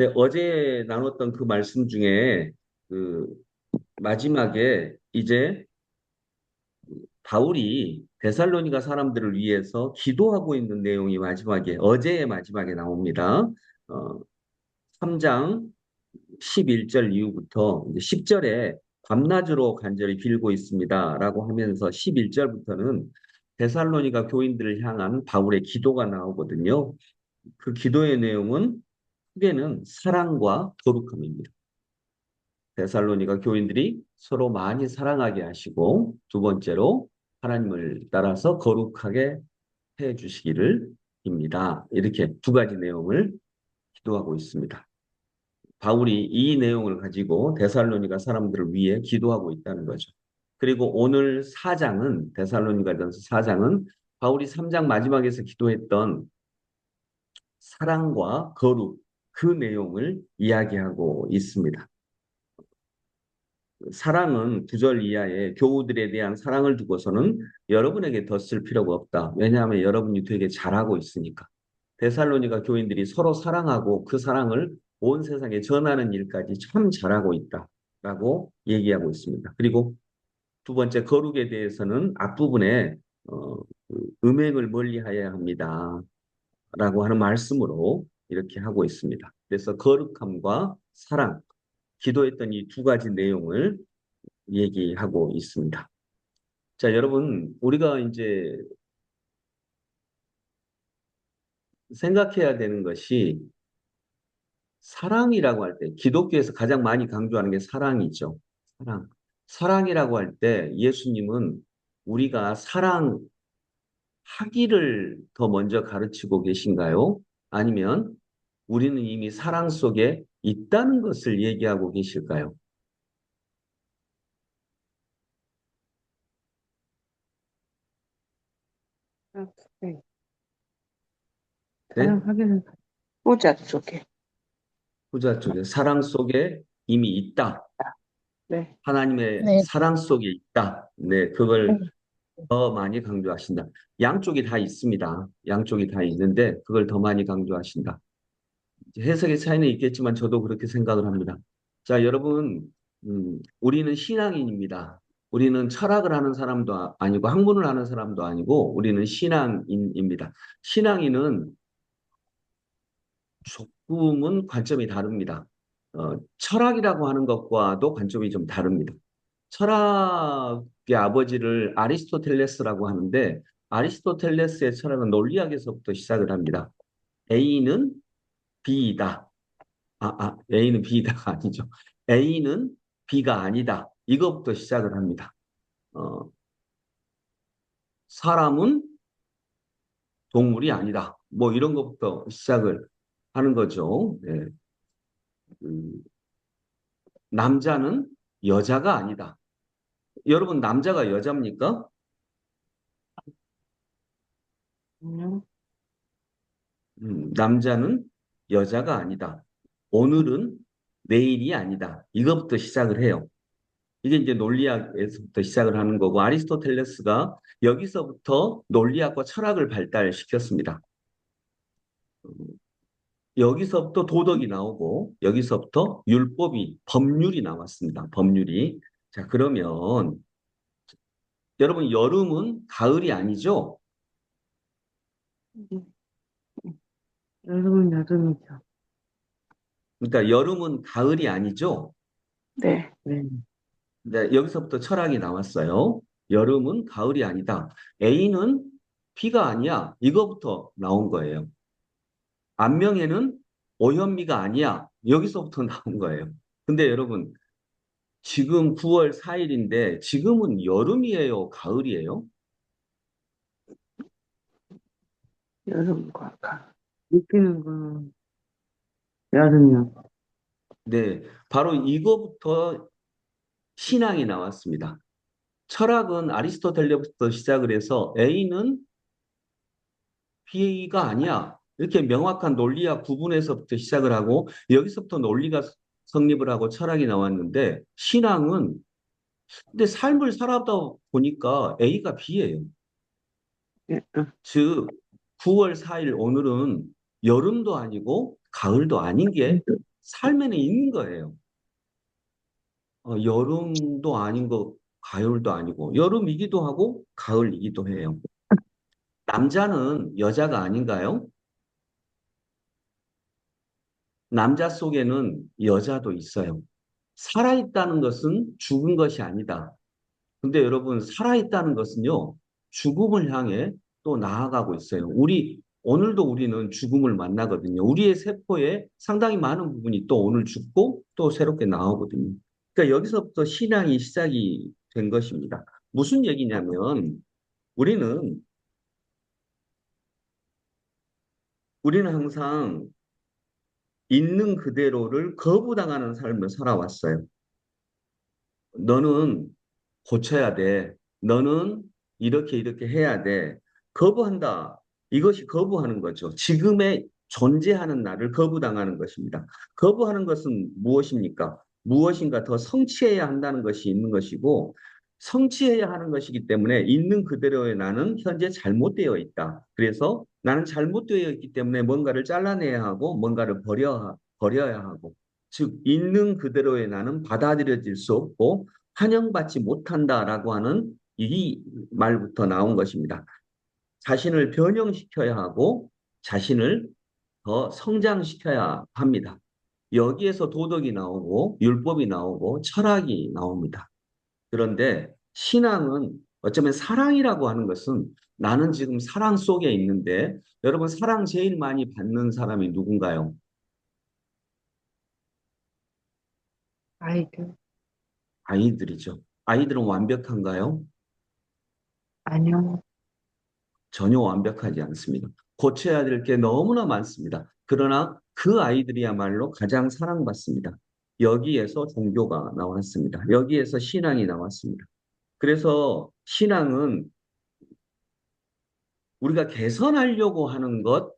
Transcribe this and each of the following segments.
네, 어제 나눴던 그 말씀 중에 그 마지막에 이제 바울이 데살로니가 사람들을 위해서 기도하고 있는 내용이 마지막에 어제의 마지막에 나옵니다. 어, 3장 11절 이후부터 이제 10절에 밤낮으로 간절히 빌고 있습니다라고 하면서 11절부터는 데살로니가 교인들을 향한 바울의 기도가 나오거든요. 그 기도의 내용은 크게는 사랑과 거룩함입니다. 데살로니가 교인들이 서로 많이 사랑하게 하시고 두 번째로 하나님을 따라서 거룩하게 해 주시기를 입니다. 이렇게 두 가지 내용을 기도하고 있습니다. 바울이 이 내용을 가지고 데살로니가 사람들을 위해 기도하고 있다는 거죠. 그리고 오늘 4장은 데살로니가전서 4장은 바울이 3장 마지막에서 기도했던 사랑과 거룩 그 내용을 이야기하고 있습니다. 사랑은 구절 이하의 교우들에 대한 사랑을 두고서는 여러분에게 더 쓸 필요가 없다. 왜냐하면 여러분이 되게 잘하고 있으니까. 데살로니가 교인들이 서로 사랑하고 그 사랑을 온 세상에 전하는 일까지 참 잘하고 있다라고 얘기하고 있습니다. 그리고 두 번째 거룩에 대해서는 앞부분에 그 음행을 멀리하여야 합니다라고 하는 말씀으로 이렇게 하고 있습니다. 그래서 거룩함과 사랑, 기도했던 이 두 가지 내용을 얘기하고 있습니다. 자, 여러분, 우리가 이제 생각해야 되는 것이 사랑이라고 할 때, 기독교에서 가장 많이 강조하는 게 사랑이죠. 사랑. 사랑이라고 할 때 예수님은 우리가 사랑하기를 더 먼저 가르치고 계신가요? 아니면 우리는 이미 사랑 속에 있다는 것을 얘기하고 계실까요? 아, 네. 네? 사랑하기는 보자 쪽에. 후자 쪽에 사랑 속에 이미 있다. 네. 하나님의 네. 사랑 속에 있다. 네, 네. 그걸 더 많이 강조하신다. 양쪽이 다 있습니다. 양쪽이 다 있는데 그걸 더 많이 강조하신다. 해석의 차이는 있겠지만 저도 그렇게 생각을 합니다. 자, 여러분, 우리는 신앙인입니다. 우리는 철학을 하는 사람도 아니고 학문을 하는 사람도 아니고 우리는 신앙인입니다. 신앙인은 조금은 관점이 다릅니다. 철학이라고 하는 것과도 관점이 좀 다릅니다. 철학의 아버지를 아리스토텔레스라고 하는데 아리스토텔레스의 철학은 논리학에서부터 시작을 합니다. A는 B이다. A는 B다가 아니죠. A는 B가 아니다. 이것부터 시작을 합니다. 어, 사람은 동물이 아니다. 뭐 이런 것부터 시작을 하는 거죠. 네. 음, 남자는 여자가 아니다. 여러분, 남자가 여자입니까? 음, 남자는 여자가 아니다. 오늘은 내일이 아니다. 이것부터 시작을 해요. 이게 이제 논리학에서부터 시작을 하는 거고, 아리스토텔레스가 여기서부터 논리학과 철학을 발달시켰습니다. 여기서부터 도덕이 나오고, 여기서부터 법률이 나왔습니다. 법률이. 자, 그러면 여러분, 여름은 가을이 아니죠? 음, 여름은 여름이죠. 그러니까 여름은 가을이 아니죠? 네. 네. 네, 여기서부터 철학이 나왔어요. 여름은 가을이 아니다. A는 비가 아니야. 이거부터 나온 거예요. 안명에는 오현미가 아니야. 여기서부터 나온 거예요. 근데 여러분, 지금 9월 4일인데 지금은 여름이에요? 가을이에요? 여름과 가을. 느끼는 건 여름이요. 네, 바로 이거부터 신앙이 나왔습니다. 철학은 아리스토텔레스부터 시작을 해서 A는 B가 아니야. 이렇게 명확한 논리학 구분에서부터 시작을 하고 여기서부터 논리가 성립을 하고 철학이 나왔는데 신앙은 근데 삶을 살아다 보니까 A가 B예요. 예, 즉 9월 4일 오늘은 여름도 아니고 가을도 아닌 게 삶에는 있는 거예요. 여름도 아닌 거, 가을도 아니고, 여름이기도 하고, 가을이기도 해요. 남자는 여자가 아닌가요? 남자 속에는 여자도 있어요. 살아있다는 것은 죽은 것이 아니다. 근데 여러분, 살아있다는 것은요, 죽음을 향해 또 나아가고 있어요. 오늘도 우리는 죽음을 만나거든요. 우리의 세포에 상당히 많은 부분이 또 오늘 죽고 또 새롭게 나오거든요. 그러니까 여기서부터 신앙이 시작이 된 것입니다. 무슨 얘기냐면, 우리는, 우리는 항상 있는 그대로를 거부당하는 삶을 살아왔어요. 너는 고쳐야 돼. 너는 이렇게 이렇게 해야 돼. 거부한다. 이것이 거부하는 거죠. 지금의 존재하는 나를 거부당하는 것입니다. 거부하는 것은 무엇입니까? 무엇인가 더 성취해야 한다는 것이 있는 것이고, 성취해야 하는 것이기 때문에 있는 그대로의 나는 현재 잘못되어 있다. 그래서 나는 잘못되어 있기 때문에 뭔가를 잘라내야 하고, 뭔가를 버려야 하고, 즉, 있는 그대로의 나는 받아들여질 수 없고, 환영받지 못한다라고 하는 이 말부터 나온 것입니다. 자신을 변형시켜야 하고 자신을 더 성장시켜야 합니다. 여기에서 도덕이 나오고 율법이 나오고 철학이 나옵니다. 그런데 신앙은 어쩌면 사랑이라고 하는 것은 나는 지금 사랑 속에 있는데 여러분 사랑 제일 많이 받는 사람이 누군가요? 아이들. 아이들이죠. 아이들은 완벽한가요? 아니요. 전혀 완벽하지 않습니다. 고쳐야 될 게 너무나 많습니다. 그러나 그 아이들이야말로 가장 사랑받습니다. 여기에서 종교가 나왔습니다. 여기에서 신앙이 나왔습니다. 그래서 신앙은 우리가 개선하려고 하는 것,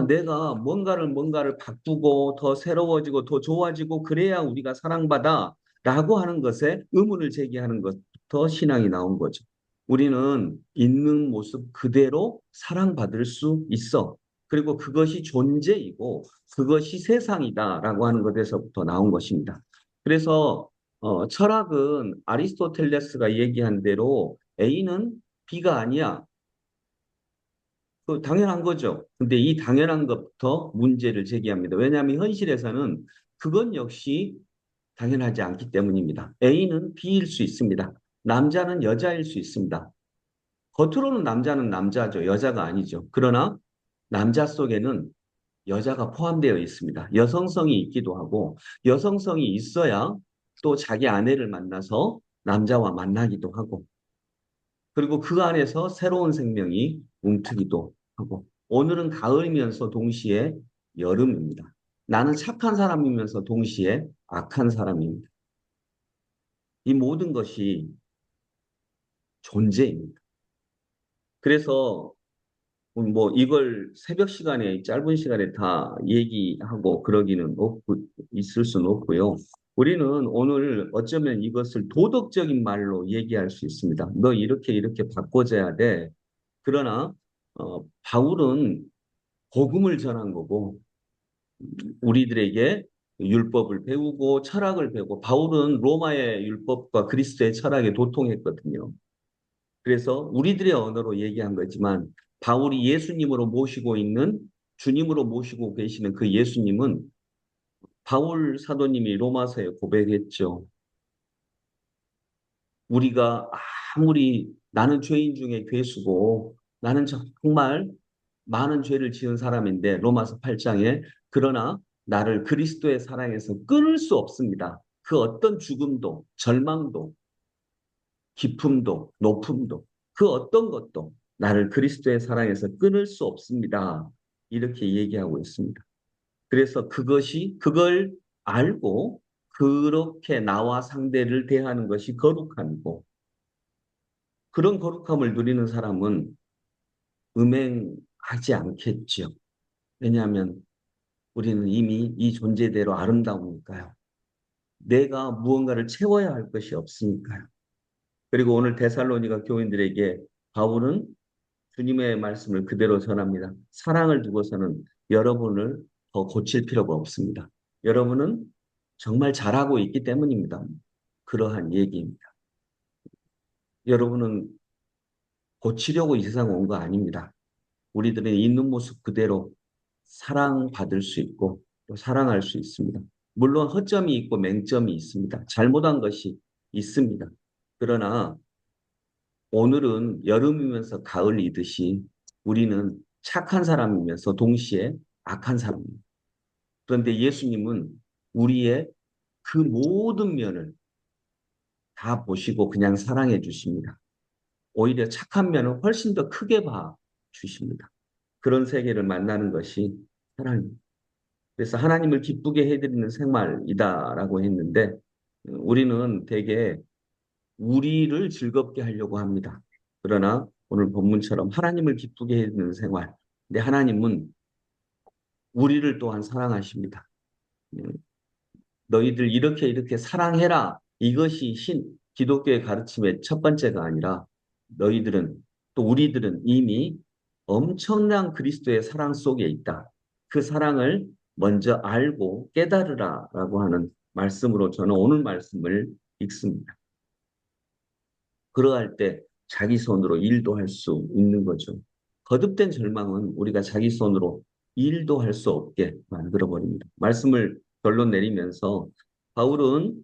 내가 뭔가를 바꾸고 더 새로워지고 더 좋아지고 그래야 우리가 사랑받아 라고 하는 것에 의문을 제기하는 것부터 신앙이 나온 거죠. 우리는 있는 모습 그대로 사랑받을 수 있어. 그리고 그것이 존재이고 그것이 세상이다라고 하는 것에서부터 나온 것입니다. 그래서 철학은 아리스토텔레스가 얘기한 대로 A는 B가 아니야. 그 당연한 거죠. 근데 이 당연한 것부터 문제를 제기합니다. 왜냐하면 현실에서는 그건 역시 당연하지 않기 때문입니다. A는 B일 수 있습니다. 남자는 여자일 수 있습니다. 겉으로는 남자는 남자죠. 여자가 아니죠. 그러나 남자 속에는 여자가 포함되어 있습니다. 여성성이 있기도 하고 여성성이 있어야 또 자기 아내를 만나서 남자와 만나기도 하고 그리고 그 안에서 새로운 생명이 움트기도 하고 오늘은 가을이면서 동시에 여름입니다. 나는 착한 사람이면서 동시에 악한 사람입니다. 이 모든 것이 존재입니다. 그래서 뭐 이걸 새벽 시간에 짧은 시간에 다 얘기하고 그러기는 없고 있을 수는 없고요. 우리는 오늘 어쩌면 이것을 도덕적인 말로 얘기할 수 있습니다. 너 이렇게 이렇게 바꿔줘야 돼. 그러나 바울은 복음을 전한 거고 우리들에게 율법을 배우고 철학을 배우고 바울은 로마의 율법과 그리스도의 철학에 도통했거든요. 그래서 우리들의 언어로 얘기한 거지만 바울이 예수님으로 모시고 있는 주님으로 모시고 계시는 그 예수님은 바울 사도님이 로마서에 고백했죠. 우리가 아무리 나는 죄인 중에 괴수고 나는 정말 많은 죄를 지은 사람인데 로마서 8장에 그러나 나를 그리스도의 사랑에서 끊을 수 없습니다. 그 어떤 죽음도 절망도 기쁨도 높음도 그 어떤 것도 나를 그리스도의 사랑에서 끊을 수 없습니다. 이렇게 얘기하고 있습니다. 그래서 그걸 알고 그렇게 나와 상대를 대하는 것이 거룩함이고 그런 거룩함을 누리는 사람은 음행하지 않겠죠. 왜냐하면 우리는 이미 이 존재대로 아름다우니까요. 내가 무언가를 채워야 할 것이 없으니까요. 그리고 오늘 데살로니가 교인들에게 바울은 주님의 말씀을 그대로 전합니다. 사랑을 두고서는 여러분을 더 고칠 필요가 없습니다. 여러분은 정말 잘하고 있기 때문입니다. 그러한 얘기입니다. 여러분은 고치려고 이 세상 온 거 아닙니다. 우리들은 있는 모습 그대로 사랑받을 수 있고 또 사랑할 수 있습니다. 물론 허점이 있고 맹점이 있습니다. 잘못한 것이 있습니다. 그러나 오늘은 여름이면서 가을이듯이 우리는 착한 사람이면서 동시에 악한 사람입니다. 그런데 예수님은 우리의 그 모든 면을 다 보시고 그냥 사랑해 주십니다. 오히려 착한 면을 훨씬 더 크게 봐 주십니다. 그런 세계를 만나는 것이 사랑입니다. 그래서 하나님을 기쁘게 해드리는 생활이다라고 했는데 우리는 되게 우리를 즐겁게 하려고 합니다. 그러나 오늘 본문처럼 하나님을 기쁘게 해드리는 생활. 근데 하나님은 우리를 또한 사랑하십니다. 음, 너희들 이렇게 사랑해라. 이것이 기독교의 가르침의 첫 번째가 아니라 너희들은 또 우리들은 이미 엄청난 그리스도의 사랑 속에 있다. 그 사랑을 먼저 알고 깨달으라라고 하는 말씀으로 저는 오늘 말씀을 읽습니다. 그러할 때 자기 손으로 일도 할 수 있는 거죠. 거듭된 절망은 우리가 자기 손으로 일도 할 수 없게 만들어 버립니다. 말씀을 결론 내리면서 바울은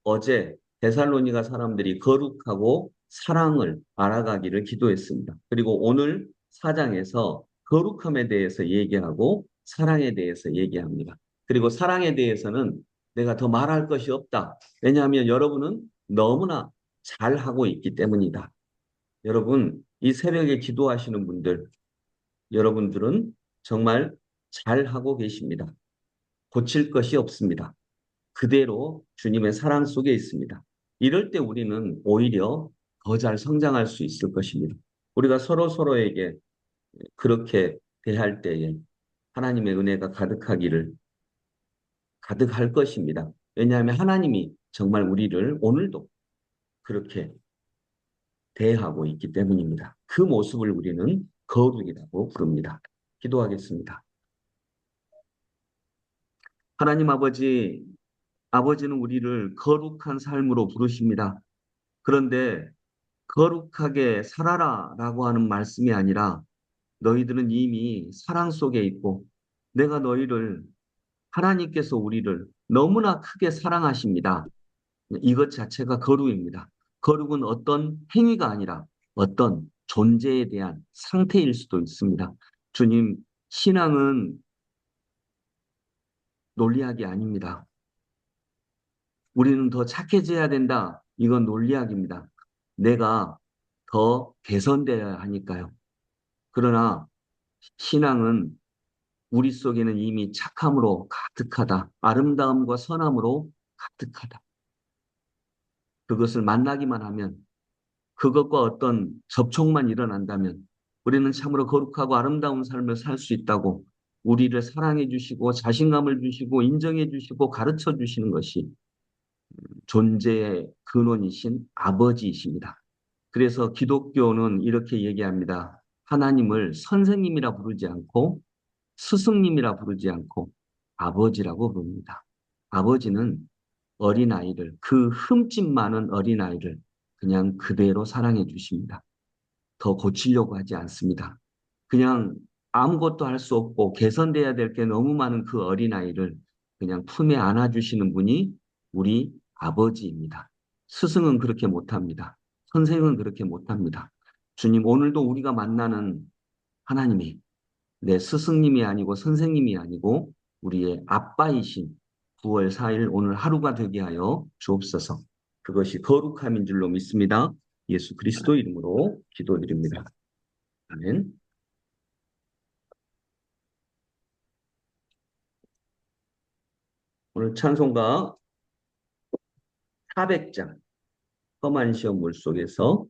어제 데살로니가 사람들이 거룩하고 사랑을 알아가기를 기도했습니다. 그리고 오늘 4장에서 거룩함에 대해서 얘기하고 사랑에 대해서 얘기합니다. 그리고 사랑에 대해서는 내가 더 말할 것이 없다. 왜냐하면 여러분은 너무나 잘하고 있기 때문이다. 여러분, 이 새벽에 기도하시는 분들, 여러분들은 정말 잘하고 계십니다. 고칠 것이 없습니다. 그대로 주님의 사랑 속에 있습니다. 이럴 때 우리는 오히려 더 잘 성장할 수 있을 것입니다. 우리가 서로에게 그렇게 대할 때에 하나님의 은혜가 가득할 것입니다. 왜냐하면 하나님이 정말 우리를 오늘도 그렇게 대하고 있기 때문입니다. 그 모습을 우리는 거룩이라고 부릅니다. 기도하겠습니다. 하나님 아버지, 아버지는 우리를 거룩한 삶으로 부르십니다. 그런데 거룩하게 살아라 라고 하는 말씀이 아니라 너희들은 이미 사랑 속에 있고 내가 너희를 하나님께서 우리를 너무나 크게 사랑하십니다. 이것 자체가 거룩입니다. 거룩은 어떤 행위가 아니라 어떤 존재에 대한 상태일 수도 있습니다. 주님, 신앙은 논리학이 아닙니다. 우리는 더 착해져야 된다. 이건 논리학입니다. 내가 더 개선되어야 하니까요. 그러나 신앙은 우리 속에는 이미 착함으로 가득하다. 아름다움과 선함으로 가득하다. 그것을 만나기만 하면 그것과 어떤 접촉만 일어난다면 우리는 참으로 거룩하고 아름다운 삶을 살 수 있다고 우리를 사랑해 주시고 자신감을 주시고 인정해 주시고 가르쳐 주시는 것이 존재의 근원이신 아버지이십니다. 그래서 기독교는 이렇게 얘기합니다. 하나님을 선생님이라 부르지 않고 스승님이라 부르지 않고 아버지라고 부릅니다. 아버지는 어린아이를, 그 흠집 많은 어린아이를 그냥 그대로 사랑해 주십니다. 더 고치려고 하지 않습니다. 그냥 아무것도 할 수 없고 개선돼야 될 게 너무 많은 그 어린아이를 그냥 품에 안아주시는 분이 우리 아버지입니다. 스승은 그렇게 못합니다. 선생은 그렇게 못합니다. 주님, 오늘도 우리가 만나는 하나님이 내 스승님이 아니고 선생님이 아니고 우리의 아빠이신 9월 4일 오늘 하루가 되게 하여 주옵소서. 그것이 거룩함인 줄로 믿습니다. 예수 그리스도 이름으로 기도드립니다. 아멘. 오늘 찬송가 400장 험한 시험 물속에서